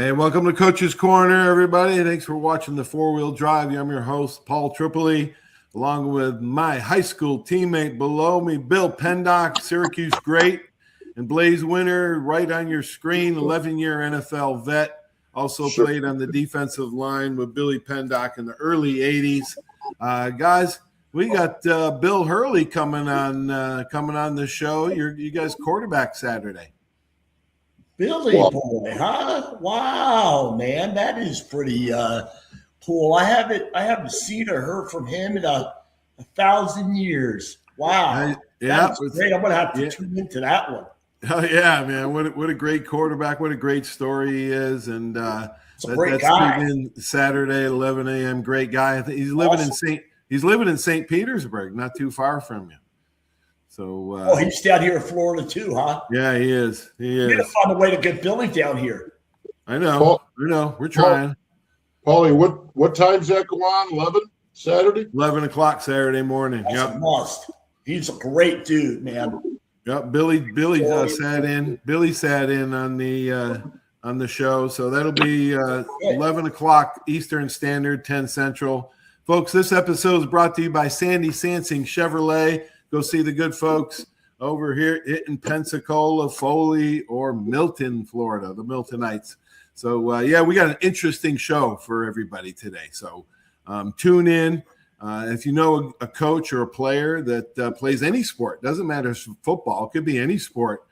Hey, welcome to Coach's Corner, everybody. Thanks for watching the Four-Wheel Drive. I'm your host, Paul Tripoli, along with my high school teammate below me, Bill Pendock, Syracuse great, and Blaze Winter, right on your screen, 11-year NFL vet. Also played on the defensive line with Billy Pendock in the early 80s. Guys, we got Bill Hurley coming on the show. You guys quarterback Saturday. Billy boy, huh? Wow, man, that is pretty cool. I haven't seen or heard from him in a 1,000 years. Wow, that's great. I'm gonna have to tune into that one. Oh yeah, man! What a great quarterback! What a great story he is, and it's a great guy. Saturday, 11 a.m. Great guy. I think he's living in St. Petersburg, not too far from you. So, he's down here in Florida too, huh? Yeah, he is. He is. We're gonna find a way to get Billy down here. I know. We're trying. Paulie, what time's that go on? 11 Saturday? 11 o'clock Saturday morning. That's a must. He's a great dude, man. Yep. Billy sat in. Billy sat in on the show, so that'll be 11 o'clock Eastern Standard, 10 Central. Folks, this episode is brought to you by Sandy Sansing Chevrolet. Go see the good folks over here in Pensacola, Foley, or Milton, Florida, the Miltonites. So, we got an interesting show for everybody today. So tune in. If you know a coach or a player that plays any sport, doesn't matter if it's football, it could be any sport.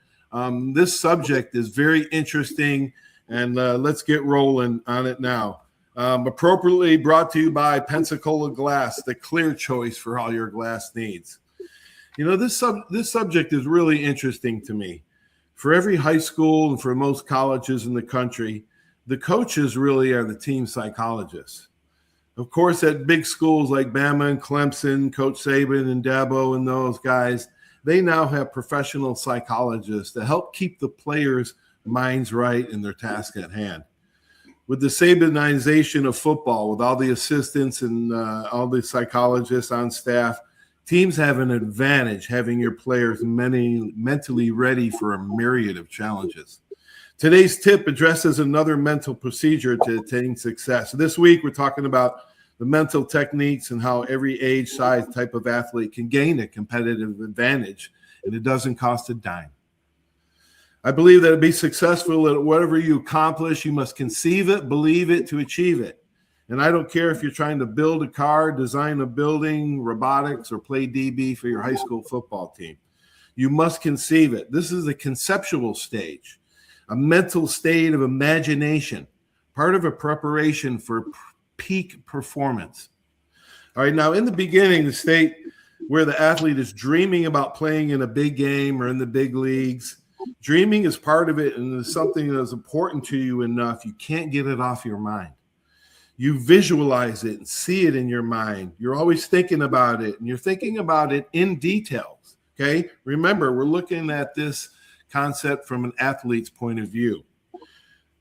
This subject is very interesting, and let's get rolling on it now. Appropriately brought to you by Pensacola Glass, the clear choice for all your glass needs. You know, this subject is really interesting to me. For every high school and for most colleges in the country, the coaches really are the team psychologists. Of course, at big schools like Bama and Clemson, Coach Saban and Dabo and those guys, they now have professional psychologists to help keep the players' minds right in their task at hand. With the Sabanization of football, with all the assistants and all the psychologists on staff, teams have an advantage having your players mentally ready for a myriad of challenges. Today's tip addresses another mental procedure to attain success. This week, we're talking about the mental techniques and how every age, size, type of athlete can gain a competitive advantage, and it doesn't cost a dime. I believe that to be successful at whatever you accomplish, you must conceive it, believe it to achieve it. And I don't care if you're trying to build a car, design a building, robotics, or play DB for your high school football team. You must conceive it. This is the conceptual stage, a mental state of imagination, part of a preparation for peak performance. All right, now in the beginning, the state where the athlete is dreaming about playing in a big game or in the big leagues, dreaming is part of it, and it's something that is important to you enough. You can't get it off your mind. You visualize it and see it in your mind. You're always thinking about it, and you're thinking about it in details, okay? Remember, we're looking at this concept from an athlete's point of view.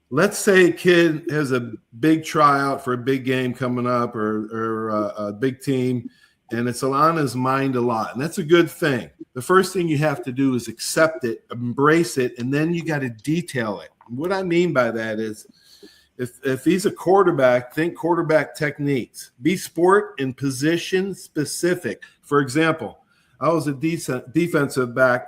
Let's say a kid has a big tryout for a big game coming up or a big team, and it's on his mind a lot, and that's a good thing. The first thing you have to do is accept it, embrace it, and then you got to detail it. What I mean by that is, if he's a quarterback, think quarterback techniques. Be sport and position specific. For example, I was a defensive back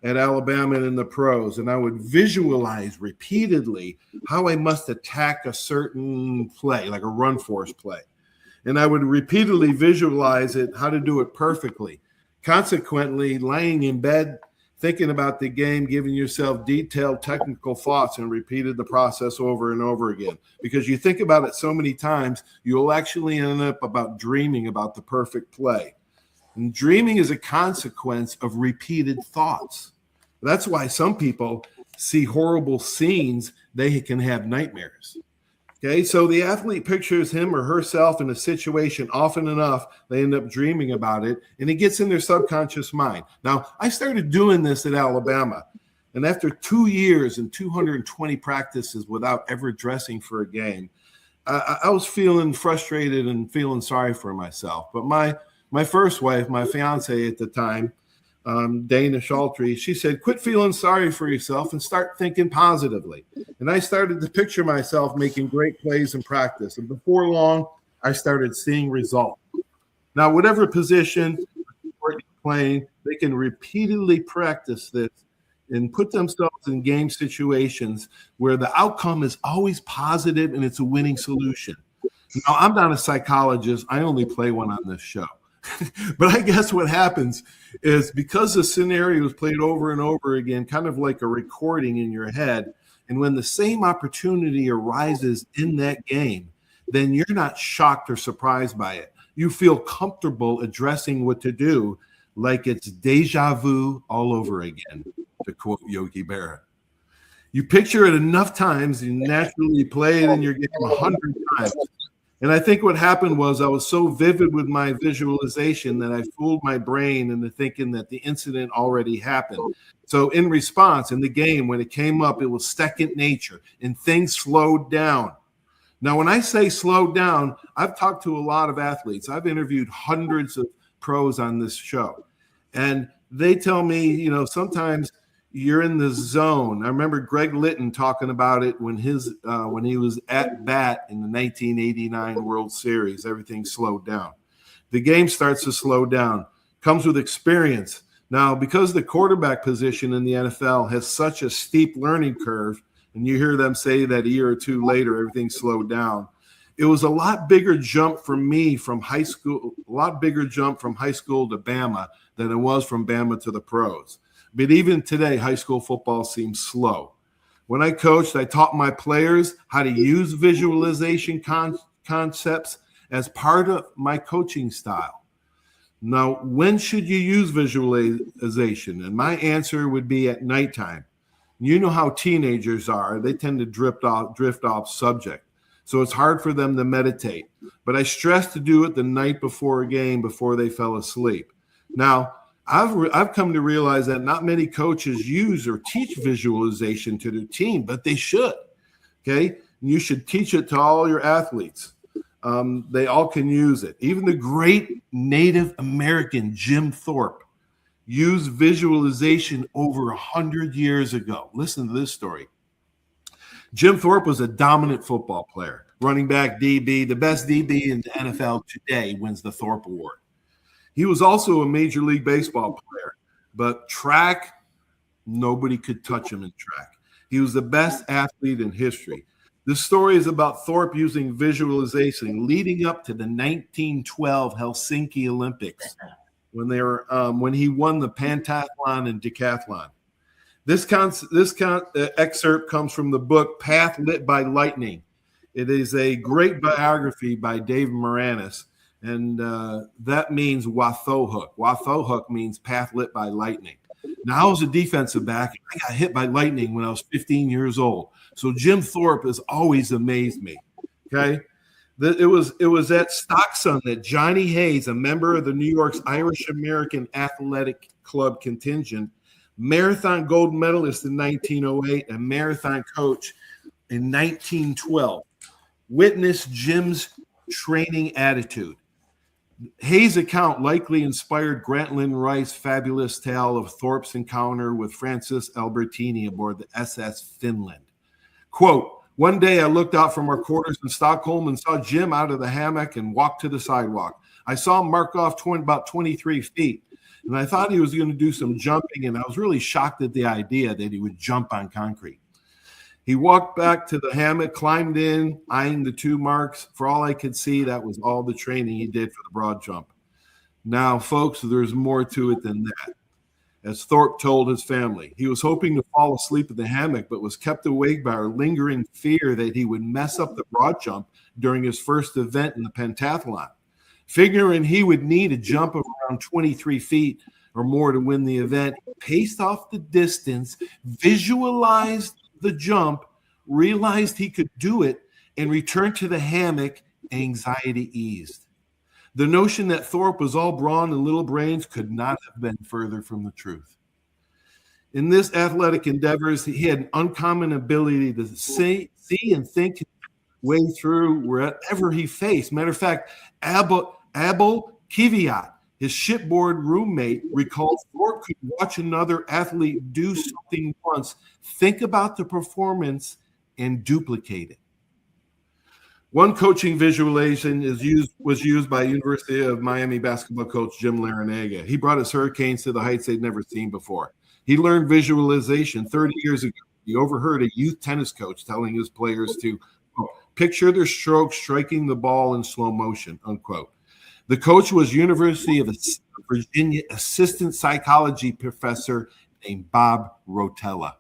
at Alabama and in the pros, and I would visualize repeatedly how I must attack a certain play, like a run force play. And I would repeatedly visualize it, how to do it perfectly. Consequently, lying in bed, thinking about the game, giving yourself detailed technical thoughts, and repeated the process over and over again. Because you think about it so many times, you'll actually end up about dreaming about the perfect play. And dreaming is a consequence of repeated thoughts. That's why some people see horrible scenes, they can have nightmares. Okay, so the athlete pictures him or herself in a situation often enough, they end up dreaming about it, and it gets in their subconscious mind. Now, I started doing this at Alabama, and after 2 years and 220 practices without ever dressing for a game, I was feeling frustrated and feeling sorry for myself. But my first wife, my fiance at the time, Dana Shaltry. She said, quit feeling sorry for yourself and start thinking positively. And I started to picture myself making great plays in practice. And before long, I started seeing results. Now, whatever position you're playing, they can repeatedly practice this and put themselves in game situations where the outcome is always positive and it's a winning solution. Now, I'm not a psychologist. I only play one on this show. But I guess what happens is because the scenario is played over and over again, kind of like a recording in your head, and when the same opportunity arises in that game, then you're not shocked or surprised by it. You feel comfortable addressing what to do, like it's deja vu all over again, to quote Yogi Berra. You picture it enough times, you naturally play it in your game 100 times. And I think what happened was I was so vivid with my visualization that I fooled my brain into thinking that the incident already happened. So in response, in the game, when it came up, it was second nature and things slowed down. Now, when I say slowed down, I've talked to a lot of athletes. I've interviewed hundreds of pros on this show. And they tell me, sometimes you're in the zone. I remember Greg Litton talking about it when he was at bat in the 1989 World Series. Everything slowed down. The game starts to slow down. Comes with experience. Now, because the quarterback position in the NFL has such a steep learning curve, and you hear them say that a year or two later everything slowed down, it was a lot bigger jump for me from high school, a lot bigger jump from high school to Bama than it was from Bama to the pros. But even today, high school football seems slow. When I coached, I taught my players how to use visualization concepts as part of my coaching style. Now, when should you use visualization? And my answer would be at nighttime. You know how teenagers are. They tend to drift off subject. So it's hard for them to meditate. But I stress to do it the night before a game before they fell asleep. Now, I've come to realize that not many coaches use or teach visualization to their team, but they should. Okay, and you should teach it to all your athletes. They all can use it. Even the great Native American Jim Thorpe used visualization over 100 years ago. Listen to this story. Jim Thorpe was a dominant football player, running back, DB. The best DB in the NFL today wins the Thorpe Award. He was also a Major League Baseball player, but track, nobody could touch him in track. He was the best athlete in history. This story is about Thorpe using visualization leading up to the 1912 Helsinki Olympics when he won the pentathlon and decathlon. This excerpt comes from the book Path Lit by Lightning. It is a great biography by Dave Moranis. And that means Wathohook. Wathohook means path lit by lightning. Now, I was a defensive back. I got hit by lightning when I was 15 years old. So Jim Thorpe has always amazed me. Okay, it was at Stockton that Johnny Hayes, a member of the New York's Irish American Athletic Club contingent, marathon gold medalist in 1908, and marathon coach in 1912, witnessed Jim's training attitude. Hayes' account likely inspired Grantland Rice's fabulous tale of Thorpe's encounter with Francis Albertini aboard the SS Finland. Quote, one day I looked out from our quarters in Stockholm and saw Jim out of the hammock and walked to the sidewalk. I saw him mark off about 23 feet, and I thought he was going to do some jumping, and I was really shocked at the idea that he would jump on concrete. He walked back to the hammock, climbed in, eyeing the 2 marks. For all I could see, that was all the training he did for the broad jump. Now, folks, there's more to it than that. As Thorpe told his family, he was hoping to fall asleep in the hammock, but was kept awake by a lingering fear that he would mess up the broad jump during his first event in the pentathlon. Figuring he would need a jump of around 23 feet or more to win the event, he paced off the distance, visualized the jump, realized he could do it, and returned to the hammock, anxiety eased. The notion that Thorpe was all brawn and little brains could not have been further from the truth. In this athletic endeavors, he had an uncommon ability to see and think his way through wherever he faced. Matter of fact, Abel Kiviat His shipboard roommate recalls Thorpe could watch another athlete do something once, think about the performance, and duplicate it. One coaching visualization was used by University of Miami basketball coach Jim Larinaga. He brought his Hurricanes to the heights they'd never seen before. He learned visualization 30 years ago. He overheard a youth tennis coach telling his players to picture their stroke striking the ball in slow motion, unquote. The coach was University of Virginia assistant psychology professor named Bob Rotella.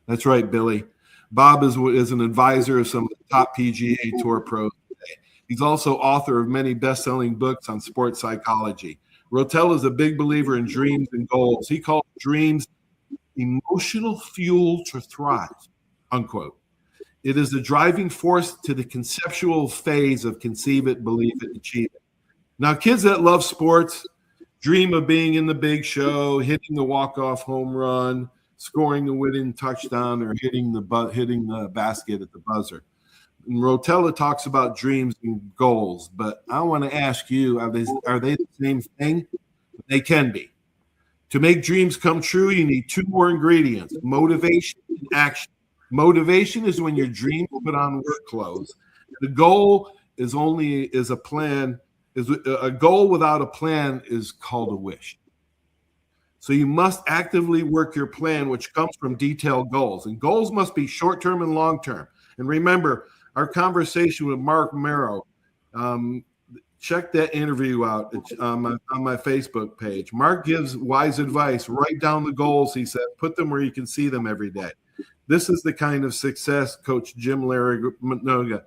That's right, Billy. Bob is an advisor of some of the top PGA Tour pros today. He's also author of many best-selling books on sports psychology. Rotella is a big believer in dreams and goals. He calls dreams emotional fuel to thrive, unquote. It is the driving force to the conceptual phase of conceive it, believe it, achieve it. Now, kids that love sports dream of being in the big show, hitting the walk-off home run, scoring the winning touchdown, or hitting the basket at the buzzer. And Rotella talks about dreams and goals, but I want to ask you, are they the same thing? They can be. To make dreams come true, you need two more ingredients: motivation and action. Motivation is when your dreams put on work clothes. The goal is a plan. Is a goal without a plan is called a wish. So you must actively work your plan, which comes from detailed goals. And goals must be short-term and long-term. And remember, our conversation with Mark Merrow, check that interview out. It's on my Facebook page. Mark gives wise advice. Write down the goals, he said. Put them where you can see them every day. This is the kind of success Coach Jim Larinaga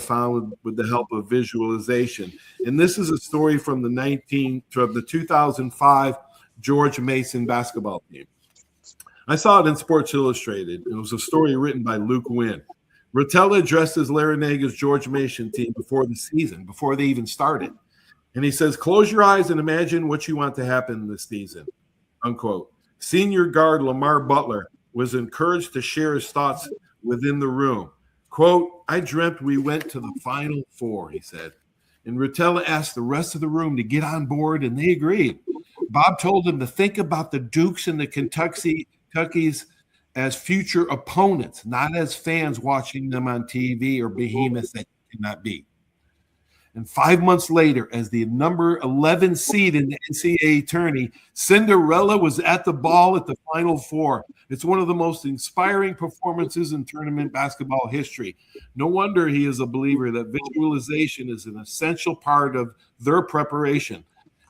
found with the help of visualization. And this is a story from the 2005 George Mason basketball team. I saw it in Sports Illustrated. It was a story written by Luke Wynn. Rotella addresses Larinaga's George Mason team before the season, before they even started. And he says, close your eyes and imagine what you want to happen this season, unquote. Senior guard Lamar Butler was encouraged to share his thoughts within the room. Quote, I dreamt we went to the Final Four, he said. And Rotella asked the rest of the room to get on board, and they agreed. Bob told them to think about the Dukes and the Kentuckys as future opponents, not as fans watching them on TV or behemoths that you cannot beat. And 5 months later, as the number 11 seed in the NCAA tourney, Cinderella was at the ball at the Final Four. It's one of the most inspiring performances in tournament basketball history. No wonder he is a believer that visualization is an essential part of their preparation.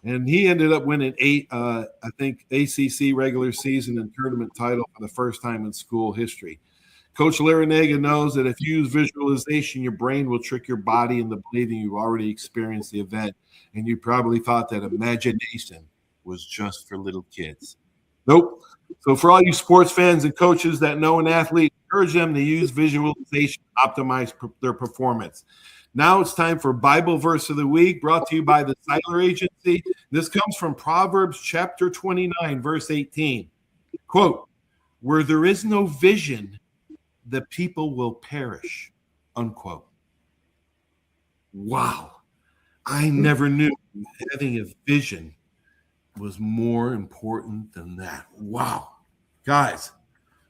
And he ended up winning 8, ACC regular season and tournament title for the first time in school history. Coach Larinaga knows that if you use visualization, your brain will trick your body into believing you've already experienced the event, and you probably thought that imagination was just for little kids. Nope. So for all you sports fans and coaches that know an athlete, encourage them to use visualization to optimize their performance. Now it's time for Bible Verse of the Week, brought to you by the Seiler Agency. This comes from Proverbs chapter 29, verse 18. Quote, where there is no vision, the people will perish, unquote. Wow. I never knew having a vision was more important than that. Wow. Guys,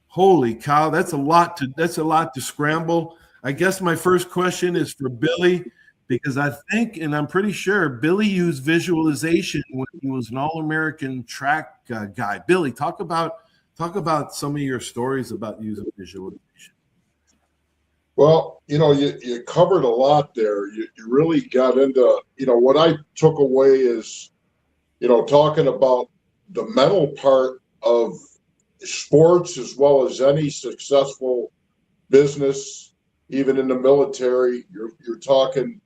holy cow, that's a lot to scramble. I guess my first question is for Billy, because I think, and I'm pretty sure, Billy used visualization when he was an All-American track guy. Billy, talk about some of your stories about using visualization. Well, you covered a lot there. You really got into, what I took away is, talking about the mental part of sports as well as any successful business, even in the military. You're talking,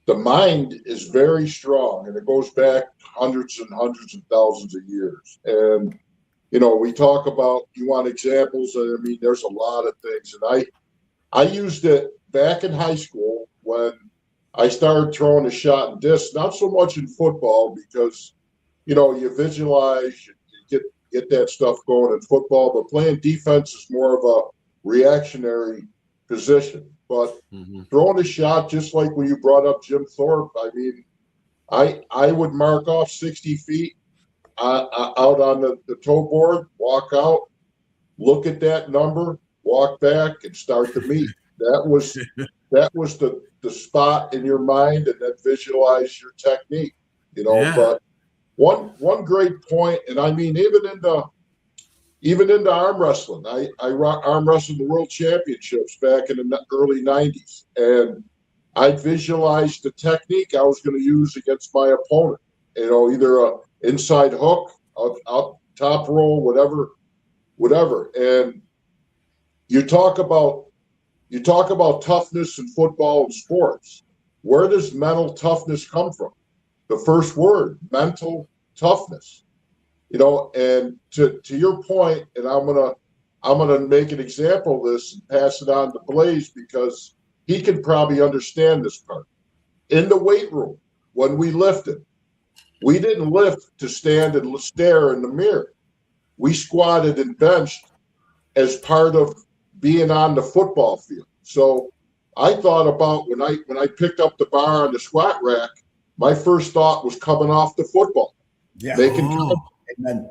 the mind is very strong, and it goes back hundreds and hundreds and thousands of years. And, we talk about, you want examples? I mean, there's a lot of things. And I used it back in high school when I started throwing a shot and disc, not so much in football because, you visualize, you get that stuff going in football, but playing defense is more of a reactionary position. But throwing a shot, just like when you brought up Jim Thorpe, I mean, I would mark off 60 feet out on the toe board, walk out, look at that number, walk back, and start the meet. That was the spot in your mind, and then visualize your technique. Yeah. But one great point, and I mean even into arm wrestling. I arm wrestled the world championships back in the early 90s, and I visualized the technique I was going to use against my opponent. Either a inside hook, up top roll, whatever. And you talk about toughness in football and sports. Where does mental toughness come from? The first word, mental toughness. And to your point, and I'm gonna make an example of this and pass it on to Blaze because he can probably understand this part. In the weight room, when we lifted, we didn't lift to stand and stare in the mirror. We squatted and benched as part of being on the football field. So I thought about when I picked up the bar on the squat rack, my first thought was coming off the football. Yeah.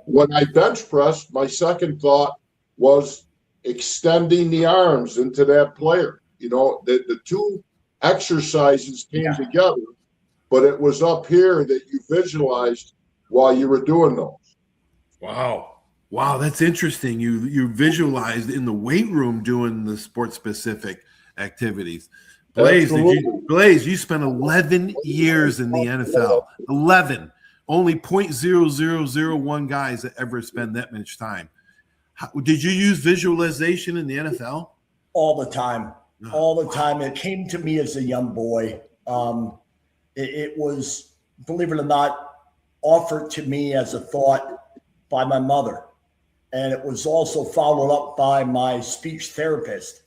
When I bench pressed, my second thought was extending the arms into that player. The two exercises came together, but it was up here that you visualized while you were doing those. Wow, that's interesting. You visualized in the weight room doing the sport specific activities. Blaze, you spent 11 years in the NFL. 11. Only 0.0001 guys that ever spend that much time. Did you use visualization in the NFL? All the time. All the time. It came to me as a young boy. It was, believe it or not, offered to me as a thought by my mother. And it was also followed up by my speech therapist.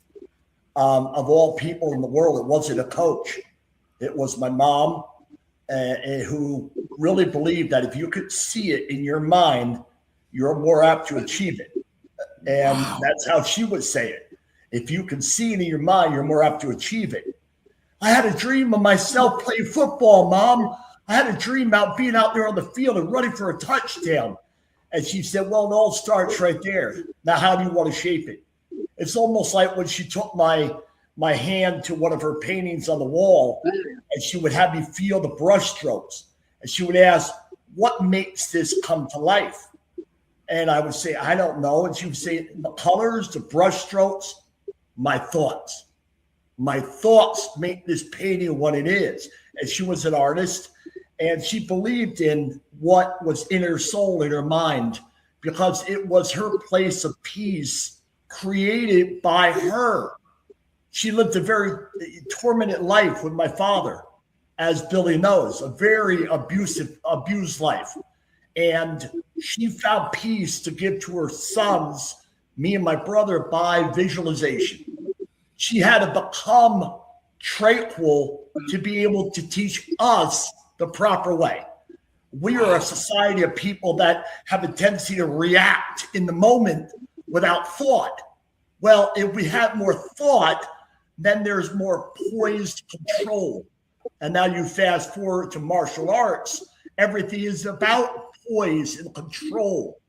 Of all people in the world, it wasn't a coach. It was my mom, who really believed that if you could see it in your mind, you're more apt to achieve it. And that's how she would say it. If you can see it in your mind, you're more apt to achieve it. I had a dream of myself playing football, Mom. I had a dream about being out there on the field and running for a touchdown. And she said, well, it all starts right there. Now, how do you want to shape it? It's almost like when she took my hand to one of her paintings on the wall, and she would have me feel the brush strokes. And she would ask, what makes this come to life? And I would say, I don't know. And she would say, the colors, the brush strokes, my thoughts. My thoughts make this painting what it is. And she was an artist, and she believed in what was in her soul, in her mind, because it was her place of peace created by her. She lived a very tormented life with my father, as Billy knows, a very abused life. And she found peace to give to her sons, me and my brother, by visualization. She had to become tranquil to be able to teach us the proper way. We are a society of people that have a tendency to react in the moment without thought. Well, if we have more thought, then there's more poised control. And now you fast forward to martial arts, everything is about poise and control.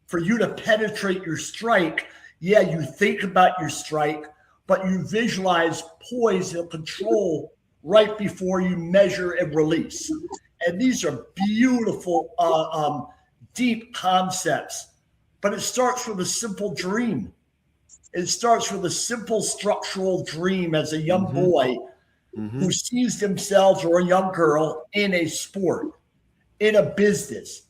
For you to penetrate your strike, yeah, you think about your strike, but you visualize poise and control right before you measure and release. And these are beautiful, deep concepts, but it starts with a simple dream. It starts with a simple structural dream as a young boy who sees themselves, or a young girl, in a sport, in a business,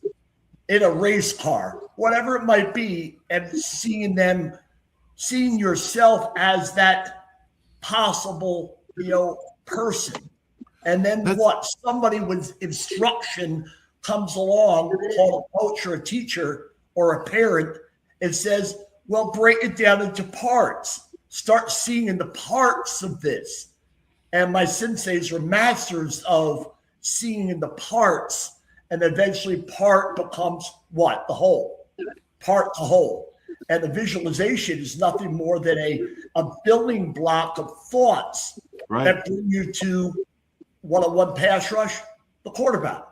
in a race car, whatever it might be, and seeing yourself as that possible, person. And then somebody with instruction comes along, called a coach or a teacher or a parent, and says, well, break it down into parts. Start seeing the parts of this. And my senseis are masters of seeing in the parts, and eventually part becomes what? The whole. Part to whole. And the visualization is nothing more than a building block of thoughts that bring you to one-on-one pass rush, the quarterback.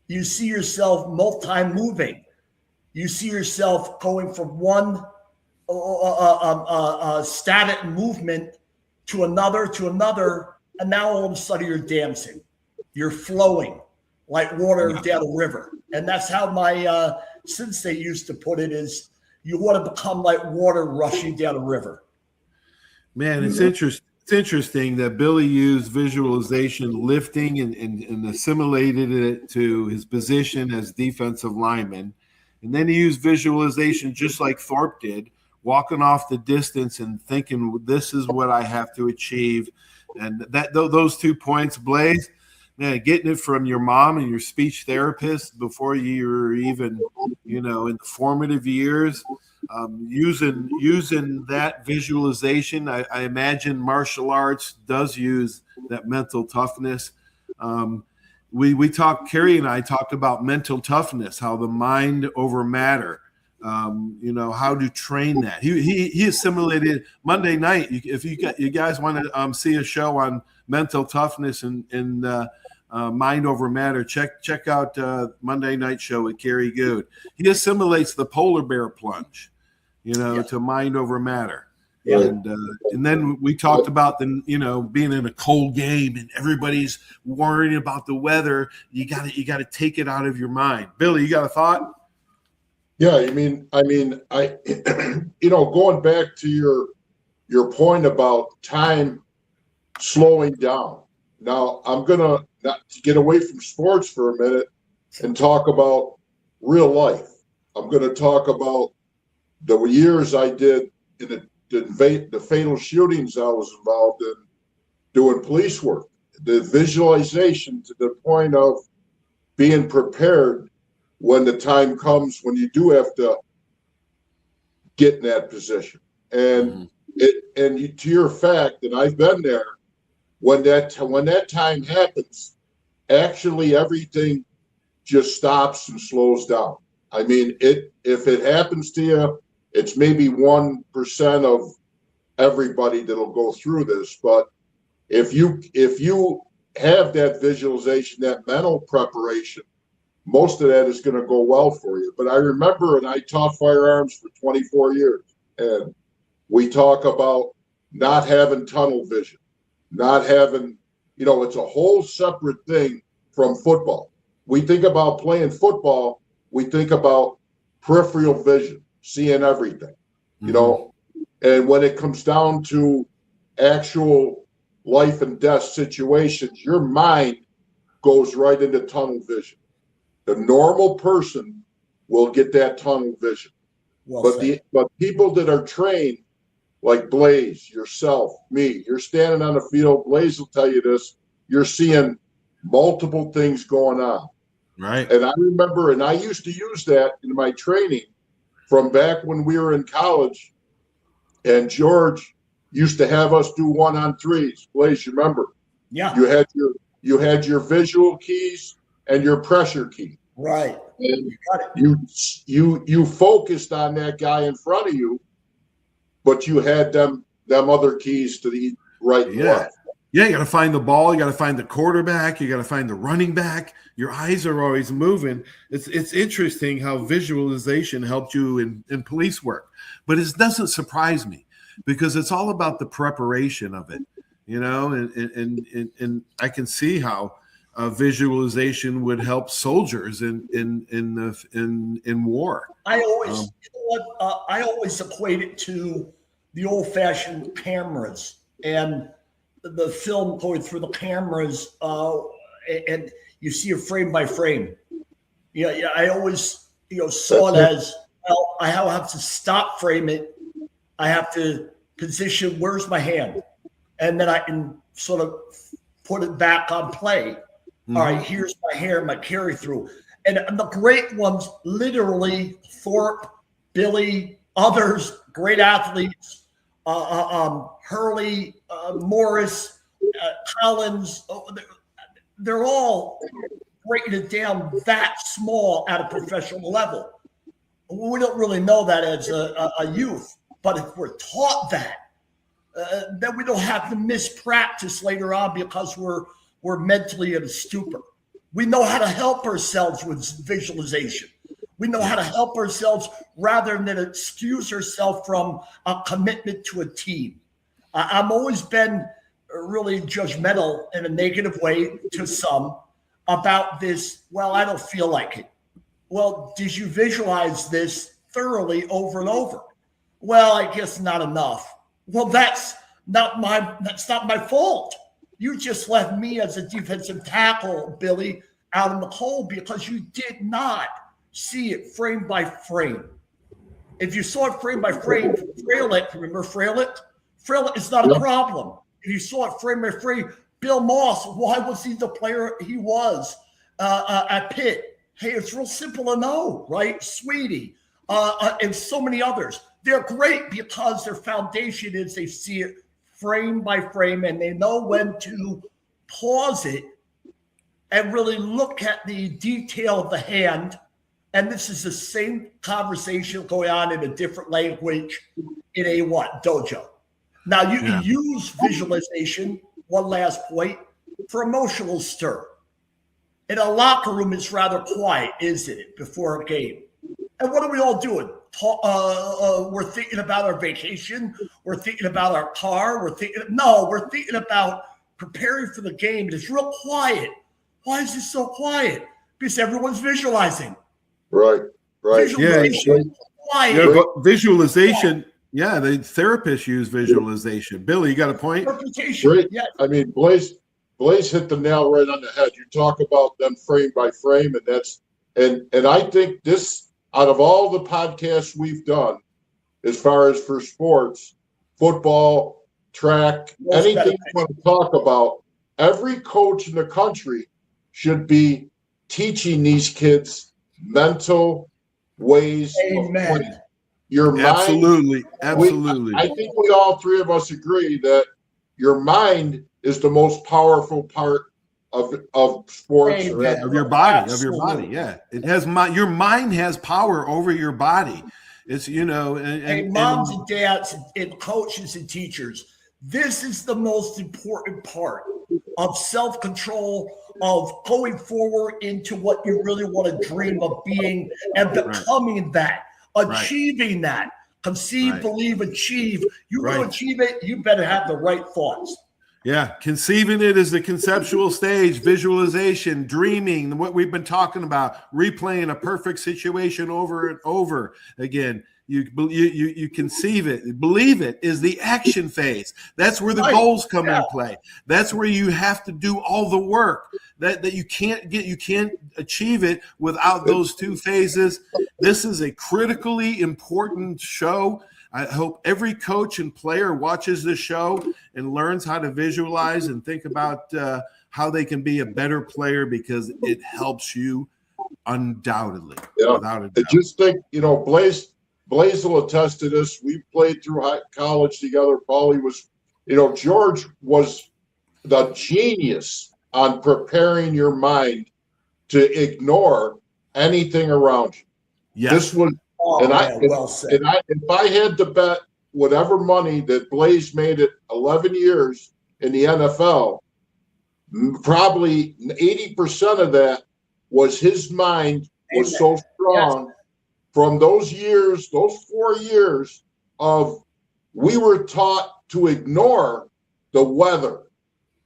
You see yourself multi-moving. You see yourself going from one static movement to another, and now all of a sudden you're dancing. You're flowing like water down a river. And that's how my sensei used to put it, is you want to become like water rushing down a river. Man, it's interesting. It's interesting that Billy used visualization lifting and assimilated it to his position as defensive lineman. And then he used visualization just like Thorpe did, walking off the distance and thinking, this is what I have to achieve. And those 2 points, Blaze, man, getting it from your mom and your speech therapist before you were even, in the formative years, using that visualization. I imagine martial arts does use that mental toughness. We talked, Kerry and I talked about mental toughness, how the mind over matter, how to train that. He assimilated Monday night. If you guys want to see a show on mental toughness and mind over matter, check out Monday night show with Kerry Good. He assimilates the polar bear plunge, to mind over matter. Yeah. And then we talked about being in a cold game and everybody's worrying about the weather. You got to take it out of your mind. Billy, you got a thought? Yeah, I going back to your point about time slowing down. Now I'm gonna not get away from sports for a minute and talk about real life. I'm gonna talk about the years I did in the fatal shootings I was involved in doing police work. The visualization to the point of being prepared when the time comes when you do have to get in that position. And to your fact, and I've been there, when that time happens, actually everything just stops and slows down. I mean, if it happens to you, it's maybe 1% of everybody that'll go through this. But if you have that visualization, that mental preparation, most of that is going to go well for you. But I remember, and I taught firearms for 24 years, and we talk about not having tunnel vision, not having, it's a whole separate thing from football. We think about playing football, we think about peripheral vision, seeing everything, and when it comes down to actual life and death situations, your mind goes right into tunnel vision. The normal person will get that tunnel vision. But people that are trained, like Blaze, yourself, me, you're standing on the field, Blaze will tell you this, you're seeing multiple things going on. Right. And I remember, and I used to use that in my training from back when we were in college, and George used to have us do 1-on-3s. Blaze, you remember? Yeah. You had your visual keys and your pressure key. Right. And you focused on that guy in front of you, but you had them other keys to the right and left. Yeah, you got to find the ball. You got to find the quarterback. You got to find the running back. Your eyes are always moving. It's interesting how visualization helped you in police work. But it doesn't surprise me because it's all about the preparation of it, and I can see how visualization would help soldiers in war. I always equate it to the old-fashioned cameras and the film going through the cameras, and you see it frame by frame. Yeah. I always saw it as, well, I have to stop frame it. I have to position, where's my hand, and then I can sort of put it back on play. Mm-hmm. All right, here's my hair, my carry through. And the great ones, literally, Thorpe, Billy, others, great athletes, Hurley, Morris, Collins, they're all breaking it down that small at a professional level. We don't really know that as a youth, but if we're taught that, then we don't have to miss practice later on because we're mentally in a stupor. We know how to help ourselves with visualization. We know how to help ourselves rather than excuse ourselves from a commitment to a team. I've always been really judgmental in a negative way to some about this. Well, I don't feel like it. Well, did you visualize this thoroughly over and over? Well, I guess not enough. Well, that's not my fault. You just left me as a defensive tackle, Billy, out in the cold because you did not see it frame by frame. If you saw it frame by frame, Fralick, remember Fralick? Fralick is not a problem. If you saw it frame by frame, Bill Moss, why was he the player he was at Pitt? Hey, it's real simple to know, right? Sweetie, and so many others. They're great because their foundation is they see it frame by frame and they know when to pause it and really look at the detail of the hand. And this is the same conversation going on in a different language in a what? Dojo. Now you can use visualization, one last point, for emotional stir. In a locker room, it's rather quiet, isn't it, before a game? And what are we all doing? We're thinking about our vacation. We're thinking about our car. We're thinking about preparing for the game. And it's real quiet. Why is it so quiet? Because everyone's visualizing. Right. Visualization. Visualization. Yeah, the therapists use visualization. Billy, you got a point? Great. Yeah. I mean, Blaze hit the nail right on the head. You talk about them frame by frame, and I think this, out of all the podcasts we've done, as far as for sports, football, track, anything you want to talk about, every coach in the country should be teaching these kids mental ways of playing. Your mind, absolutely. I think we all three of us agree that your mind is the most powerful part of sports. Of your body. Yeah, it has your mind has power over your body. It's and moms and dads and coaches and teachers. This is the most important part of self-control, of going forward into what you really want to dream of being and becoming that. Achieving that. Conceive, believe, achieve. You want to achieve it, you better have the right thoughts. Yeah, conceiving it is the conceptual stage, visualization, dreaming, what we've been talking about, replaying a perfect situation over and over again. You conceive it, believe it is the action phase. That's where the goals come in play. That's where you have to do all the work that you can't achieve it without those two phases. This is a critically important show. I hope every coach and player watches this show and learns how to visualize and think about how they can be a better player, because it helps you undoubtedly. Yeah. Without a doubt. I just think, Blaze will attest to this. We played through college together. Paulie was, George was the genius on preparing your mind to ignore anything around you. Yes. This was, well said. If I had to bet whatever money that Blaze made it 11 years in the NFL, probably 80% of that was his mind was so strong. Yes. From those years, those 4 years of, we were taught to ignore the weather,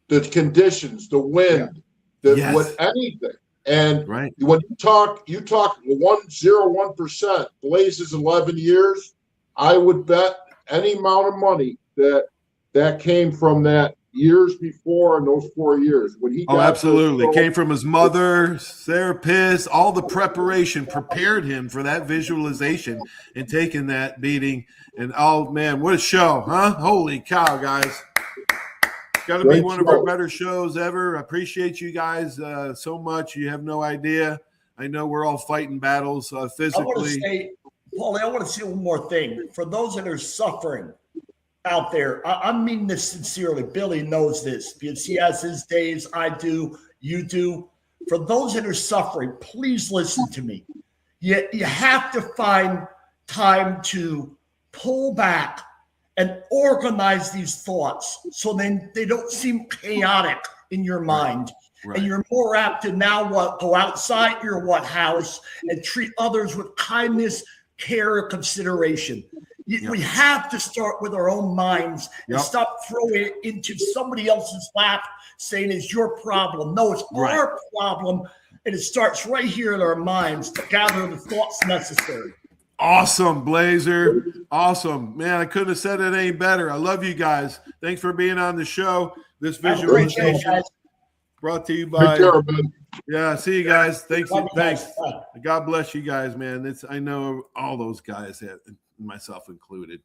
the conditions, the wind, with anything. And when you talk 101%, Blaze's 11 years, I would bet any amount of money that came from that years before in those 4 years. When he absolutely came from his mother, therapist, all the preparation prepared him for that visualization and taking that beating. And oh man, what a show, huh? Holy cow, guys. Got to be one of our better shows ever. I appreciate you guys so much. You have no idea. I know we're all fighting battles physically. Paulie, I want to say one more thing. For those that are suffering out there, I mean this sincerely. Billy knows this because he has his days. I do. You do. For those that are suffering, please listen to me. You have to find time to pull back and organize these thoughts so then they don't seem chaotic in your mind. Right. And you're more apt to now go outside your house and treat others with kindness, care, and consideration. We have to start with our own minds and stop throwing it into somebody else's lap saying it's your problem. No, it's our problem. And it starts right here in our minds to gather the thoughts necessary. Awesome, Blazer. Awesome. Man, I couldn't have said it any better. I love you guys. Thanks for being on the show. This visualization brought to you by see you guys. Thanks. God bless you guys, man. I know all those guys, myself included,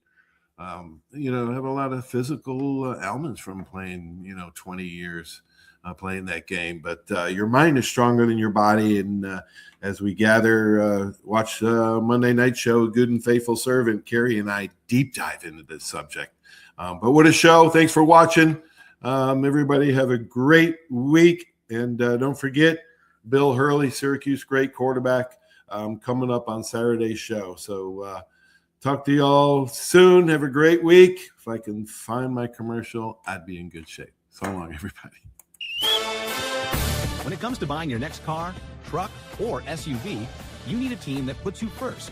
have a lot of physical ailments from playing 20 years playing that game, but your mind is stronger than your body. And as we gather, watch Monday Night Show, Good and Faithful Servant, Carrie and I deep dive into this subject. But what a show. Thanks for watching. Everybody have a great week. And don't forget, Bill Hurley, Syracuse great quarterback, coming up on Saturday's show. So talk to y'all soon. Have a great week. If I can find my commercial, I'd be in good shape. So long, everybody. When it comes to buying your next car, truck, or SUV, you need a team that puts you first.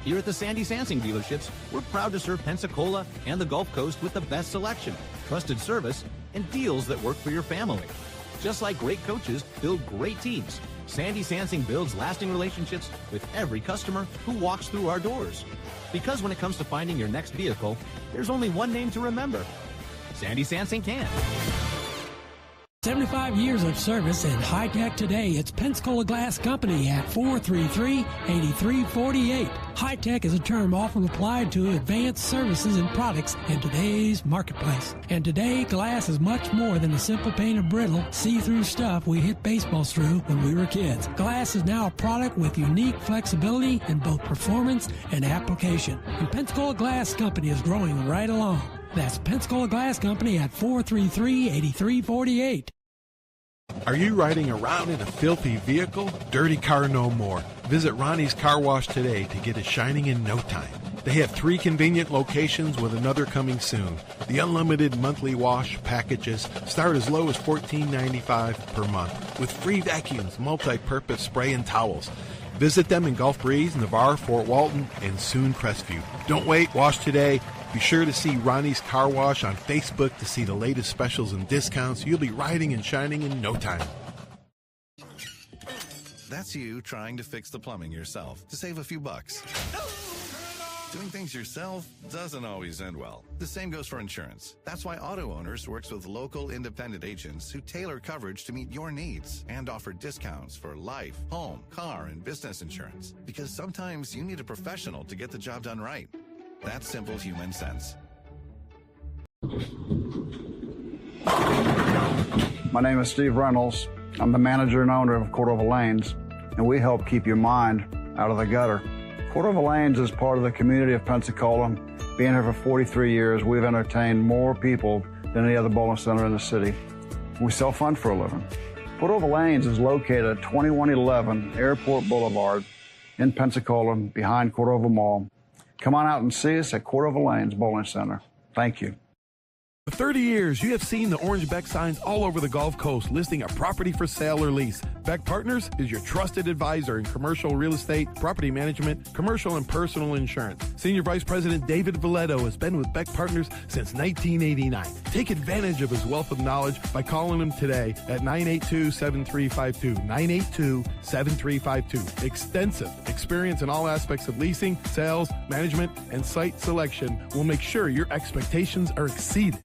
Here at the Sandy Sansing dealerships, we're proud to serve Pensacola and the Gulf Coast with the best selection, trusted service, and deals that work for your family. Just like great coaches build great teams, Sandy Sansing builds lasting relationships with every customer who walks through our doors. Because when it comes to finding your next vehicle, there's only one name to remember. Sandy Sansing can. 75 years of service in high tech today. It's Pensacola Glass Company at 433-8348. High tech is a term often applied to advanced services and products in today's marketplace. And today, glass is much more than a simple pane of brittle, see-through stuff we hit baseballs through when we were kids. Glass is now a product with unique flexibility in both performance and application. And Pensacola Glass Company is growing right along. That's Pensacola Glass Company at 433-8348. Are you riding around in a filthy vehicle? Dirty car no more. Visit Ronnie's Car Wash today to get it shining in no time. They have 3 convenient locations with another coming soon. The unlimited monthly wash packages start as low as $14.95 per month with free vacuums, multi-purpose spray, and towels. Visit them in Gulf Breeze, Navarre, Fort Walton, and soon Crestview. Don't wait, wash today. Be sure to see Ronnie's Car Wash on Facebook to see the latest specials and discounts. You'll be riding and shining in no time. That's you trying to fix the plumbing yourself to save a few bucks. Doing things yourself doesn't always end well. The same goes for insurance. That's why Auto Owners works with local independent agents who tailor coverage to meet your needs and offer discounts for life, home, car, and business insurance. Because sometimes you need a professional to get the job done right. That's simple human sense. My name is Steve Reynolds. I'm the manager and owner of Cordova Lanes, and we help keep your mind out of the gutter. Cordova Lanes is part of the community of Pensacola. Being here for 43 years, we've entertained more people than any other bowling center in the city. We self-fund for a living. Cordova Lanes is located at 2111 Airport Boulevard in Pensacola, behind Cordova Mall. Come on out and see us at Cordova Lanes Bowling Center. Thank you. For 30 years, you have seen the orange Beck signs all over the Gulf Coast listing a property for sale or lease. Beck Partners is your trusted advisor in commercial real estate, property management, commercial and personal insurance. Senior Vice President David Valletto has been with Beck Partners since 1989. Take advantage of his wealth of knowledge by calling him today at 982-7352. 982-7352. Extensive experience in all aspects of leasing, sales, management, and site selection will make sure your expectations are exceeded.